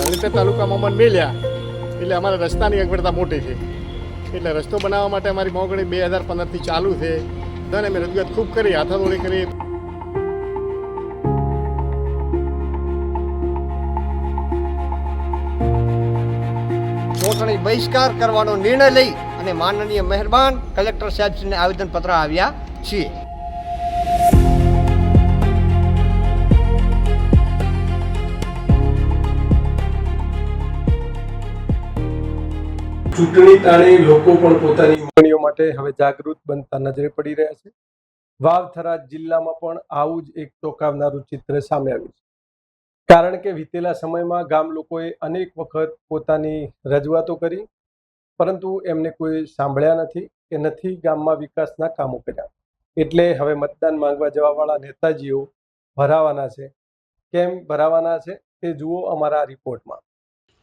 ધરણીધર તાલુકામાં મન મેલ્યા એટલે અમારા રસ્તાની અગવડતા મોટી છે. એટલે રસ્તો બનાવવા માટે અમારી મોગણી 2015થી ચાલુ છે. બધાને અમે રજૂઆત ખૂબ કરી, હાથાદોડી કરી. ચૂંટણી બહિષ્કાર કરવાનો નિર્ણય લઈ અને માનનીય મહેરબાન કલેક્ટર સાહેબશ્રીને આવેદનપત્ર આવ્યા છીએ. ચૂંટણી ટાણે લોકો પણ પોતાની માંગણીઓ માટે હવે જાગૃત બનતા નજરે પડી રહ્યા છે. વાવ-થરાદ જિલ્લામાં પણ આવું જ એક ચોંકાવનારું ચિત્ર સામે આવ્યું છે. કારણ કે વીતેલા સમયમાં ગામ લોકોએ અનેક વખત પોતાની રજૂઆતો કરી, પરંતુ એમને કોઈ સાંભળ્યા નથી કે નથી ગામમાં વિકાસના કામો કર્યા. એટલે હવે મતદાન માંગવા જવાવાળા નેતાજીઓ ભરાવાના છે. કેમ ભરાવાના છે તે જુઓ અમારા રિપોર્ટમાં.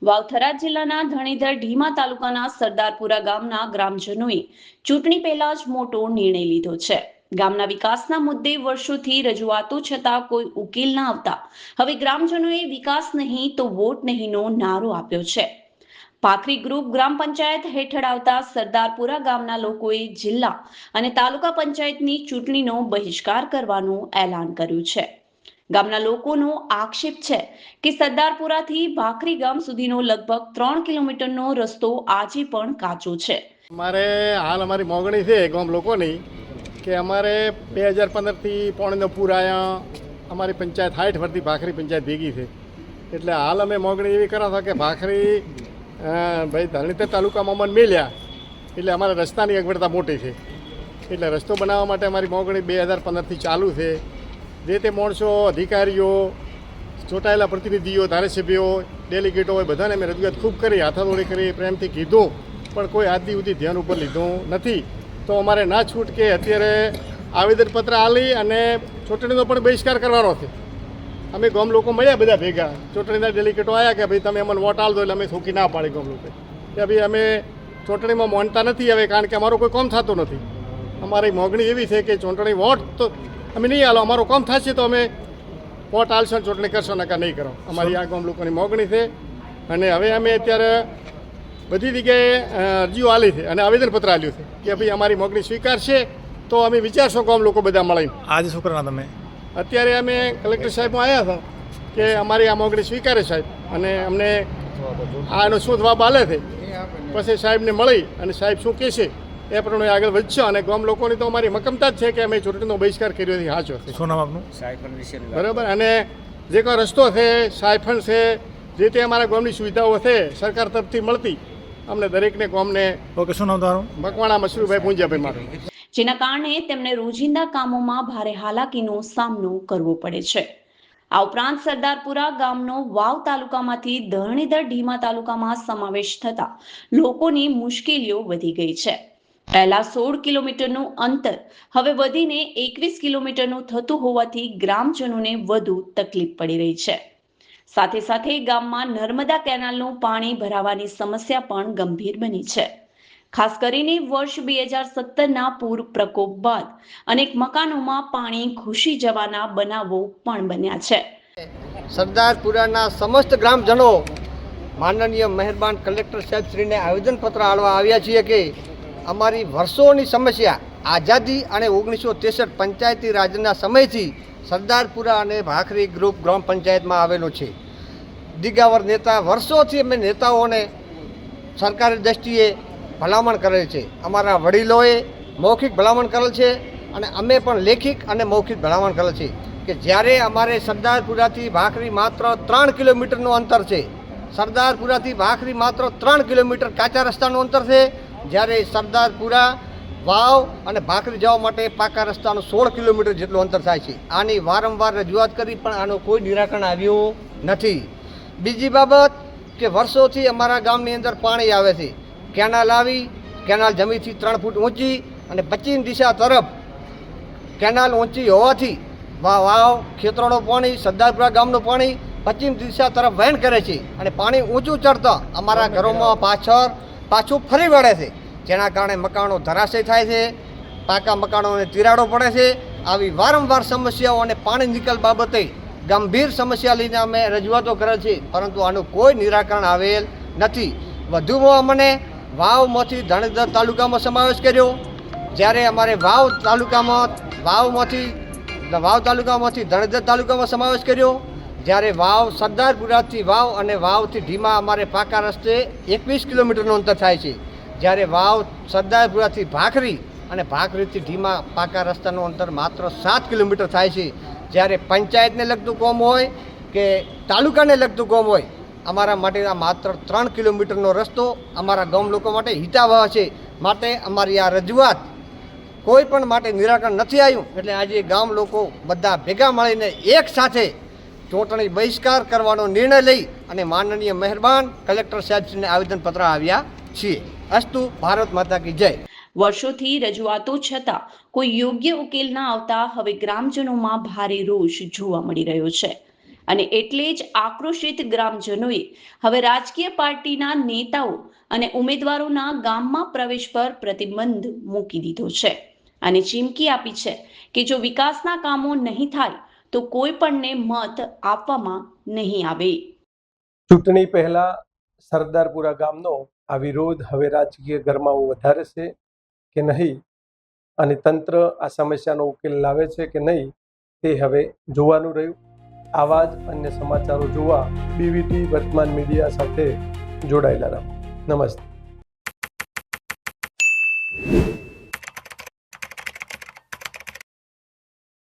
વાવ-થરાદ જિલ્લાના ધણીધર ઢીમા તાલુકાના સરદારપુરા ગામના ગ્રામજનોએ ચૂંટણી પહેલા જ મોટો નિર્ણય લીધો છે. ગામના વિકાસના મુદ્દે વર્ષોથી રજૂઆતો છતાં કોઈ ઉકેલ ન આવતા હવે ગ્રામજનોએ વિકાસ નહીં તો વોટ નહીંનો નારો આપ્યો છે. પાખરી ગ્રુપ ગ્રામ પંચાયત હેઠળ આવતા સરદારપુરા ગામના લોકોએ જિલ્લા અને તાલુકા પંચાયતની ચૂંટણીનો બહિષ્કાર કરવાનું એલાન કર્યું છે. ગામના લોકોનો આક્ષેપ છે કે સરદારપુરાથી ભાખરી ગામ સુધીનો લગભગ 3 કિલોમીટરનો રસ્તો આજે પણ કાચો છે. અમારે હાલ અમારી મોગણી છે ગામ લોકોની કે અમારે 2015થી પોણીનો પૂર આવ્યા, અમારી પંચાયત 60 વર્ષથી ભાખરી પંચાયત ભેગી છે. એટલે હાલ અમે મોગણી એવી કરો છો કે ભાખરી ભાઈ ધરણીધર તાલુકામાં મન મેલ્યા એટલે અમારા રસ્તાની અગવડતા મોટી છે. એટલે રસ્તો બનાવવા માટે અમારી મોગણી 2015થી ચાલુ છે. જે તે માણસો, અધિકારીઓ, ચૂંટાયેલા પ્રતિનિધિઓ, ધારાસભ્યો, ડેલિગેટો હોય બધાને અમે રજૂઆત ખૂબ કરી, હાથાદોડી કરી, પ્રેમથી કીધું, પણ કોઈ આજ સુધી ધ્યાન ઉપર લીધું નથી. તો અમારે ના છૂટ કે અત્યારે આવેદનપત્ર આલી અને ચૂંટણીનો પણ બહિષ્કાર કરવાનો છે. અમે ગામ લોકો મળ્યા બધા ભેગા, ચૂંટણીના ડેલિગેટો આવ્યા કે ભાઈ તમે અમને વોટ આલ દો, એટલે અમે થોકી ના પાડી ગામ લોકો કે ભાઈ અમે ચૂંટણીમાં માનતા નથી હવે, કારણ કે અમારું કોઈ કામ થતું નથી. અમારી મોગણી એવી છે કે ચૂંટણી વોટ તો અમે નહીં આલો, અમારું કામ થશે તો અમે વોટ આલશો, ચૂંટણી કરશો, નકા નહીં કરો. અમારી આ ગામ લોકોની મોગણી છે. અને હવે અમે અત્યારે બધી જગ્યાએ અરજીઓ આલી છે અને આવેદનપત્ર આલ્યું છે કે ભાઈ અમારી મોગણી સ્વીકારશે તો અમે વિચારશો ગામ લોકો બધા મળીને. આજે શું કરવાના તમે? અત્યારે અમે કલેક્ટર સાહેબમાં આવ્યા હતા કે અમારી આ મોગણી સ્વીકારે સાહેબ, અને અમને આનો શું જવાબ આલે છે પછી સાહેબને મળી અને સાહેબ શું કહેશે એ પ્રમાણે આગળ વધશે. અને ગામ લોકોની તો અમારી મક્કમતા જ છે કે અમે ચૂંટણીનો બહિષ્કાર કર્યો છે. સાચો છે. શું નામ આપનું? બરાબર. અને જે કોઈ રસ્તો છે, સાયફન છે, જે તે અમારા ગામની સુવિધાઓ છે સરકાર તરફથી મળતી અમને દરેકને ગામને. ઓકે, શું નામ તમારું? મકવાણા મશરૂભાઈ પૂંજાભાઈ મારું. જેના કારણે તેમને રોજિંદા કામોમાં ભારે હાલાકીનો સામનો કરવો પડે છે. આ ઉપરાંત સરદારપુરા ગામનો વાવ તાલુકામાંથી ધરણીધર ઢીમા તાલુકામાં સમાવેશ થતા લોકોની મુશ્કેલીઓ વધી ગઈ છે. પહેલા 16 કિલોમીટરનું અંતર હવે વધીને 21 કિલોમીટરનું થતું હોવાથી ગ્રામજનોને વધુ તકલીફ પડી રહી છે. સાથે સાથે ગામમાં નર્મદા કેનાલનું પાણી ભરાવાની સમસ્યા પણ ગંભીર બની છે. ખાસ કરીને વર્ષ 2017ના પૂર પ્રકોપ બાદ અનેક મકાનોમાં પાણી ઘૂસી જવાના બનાવો પણ બન્યા છે. સરદારપુરાના સમસ્ત ગ્રામજનો માનનીય મહેરબાન કલેક્ટર સાહેબશ્રીને આવેદનપત્ર આળવા આવ્યા છીએ કે અમારી વર્ષોની સમસ્યા આઝાદી અને 1963 પંચાયતી રાજના સમયથી સરદારપુરા અને ભાખરી ગ્રુપ ગ્રામ પંચાયતમાં આવેલો છે. દિગાવર નેતા વર્ષોથી અમે નેતાઓને સરકારી દ્રષ્ટિએ ભલામણ કરેલ છે. અમારા વડીલોએ મૌખિક ભલામણ કરેલ છે અને અમે પણ લેખિત અને મૌખિક ભલામણ કરેલ છે કે જ્યારે અમારે સરદારપુરાથી ભાખરી માત્ર 3 કિલોમીટરનું અંતર છે. સરદારપુરાથી ભાખરી માત્ર 3 કિલોમીટર કાચા રસ્તાનું અંતર છે, જ્યારે સરદારપુરા વાવ અને ભાખરી જવા માટે પાકા રસ્તાનું 16 કિલોમીટર જેટલું અંતર થાય છે. આની વારંવાર રજૂઆત કરી પણ આનું કોઈ નિરાકરણ આવ્યું નથી. બીજી બાબત કે વર્ષોથી અમારા ગામની અંદર પાણી આવે છે. કેનાલ આવી, કેનાલ જમીનથી 3 ફૂટ ઊંચી અને પશ્ચિમ દિશા તરફ કેનાલ ઊંચી હોવાથી વાવ ખેતરોનું પાણી, સરદારપુરા ગામનું પાણી પશ્ચિમ દિશા તરફ વહેણ કરે છે અને પાણી ઊંચું ચડતા અમારા ઘરોમાં પાછું ફરી વળે છે, જેના કારણે મકાનો ધરાશય થાય છે, પાકા મકાનોને તિરાડો પડે છે. આવી વારંવાર સમસ્યાઓ અને પાણી નિકાલ બાબતે ગંભીર સમસ્યા લઈને અમે રજૂઆતો કરેલ છે, પરંતુ આનું કોઈ નિરાકરણ આવેલ નથી. વધુમાં અમને વાવમાંથી ધણેદર તાલુકામાં સમાવેશ કર્યો, જ્યારે અમારે વાવ તાલુકામાંથી ધણેદર તાલુકામાં સમાવેશ કર્યો, જ્યારે વાવ સરદારપુરાથી વાવ અને વાવથી ઢીમા અમારે પાકા રસ્તે 21 કિલોમીટરનું અંતર થાય છે, જ્યારે વાવ સરદારપુરાથી ભાખરી અને ભાખરીથી ઢીમા પાકા રસ્તાનું અંતર માત્ર 7 કિલોમીટર થાય છે. જ્યારે પંચાયતને લગતું કામ હોય કે તાલુકાને લગતું કામ હોય, અમારા માટે આ માત્ર 3 કિલોમીટરનો રસ્તો અમારા ગામ લોકો માટે હિતાવહ છે. માટે અમારી આ રજૂઆત કોઈ પણ માટે નિરાકરણ નથી આવ્યું, એટલે આજે ગામ લોકો બધા ભેગા મળીને એક સાથે ચૂંટણી બહિષ્કાર કરવાનો નિર્ણય લઈ અને માનનીય મહેરબાન કલેક્ટર સાહેબશ્રીને આવેદનપત્ર આવ્યા છીએ. અસ્તુ, ભારત માતા કી જય. વર્ષોથી રજૂઆતો છતાં કોઈ યોગ્ય ઉકેલ ના આવતા હવે ગ્રામજનોમાં ભારે રોષ જોવા મળી રહ્યો છે, અને એટલે જ આક્રોશિત ગ્રામજનોએ હવે રાજકીય પાર્ટીના નેતાઓ અને ઉમેદવારોના ગામમાં પ્રવેશ પર પ્રતિબંધ મૂકી દીધો છે અને ચીમકી આપી છે કે જો વિકાસના કામો નહીં થાય તો કોઈ પણને મત આપવામાં નહીં આવે. ચૂંટણી પહેલા સરદારપુરા ગામનો આ વિરોધ હવે રાજકીય ગરમાવો વધારે છે કે નહીં, અને તંત્ર આ સમસ્યાનો ઉકેલ લાવે છે કે નહીં, તે હવે જોવાનું રહ્યું. આવા જ અન્ય સમાચારો જોવા BVT વર્તમાન મીડિયા સાથે જોડાયેલા રહો. નમસ્તે.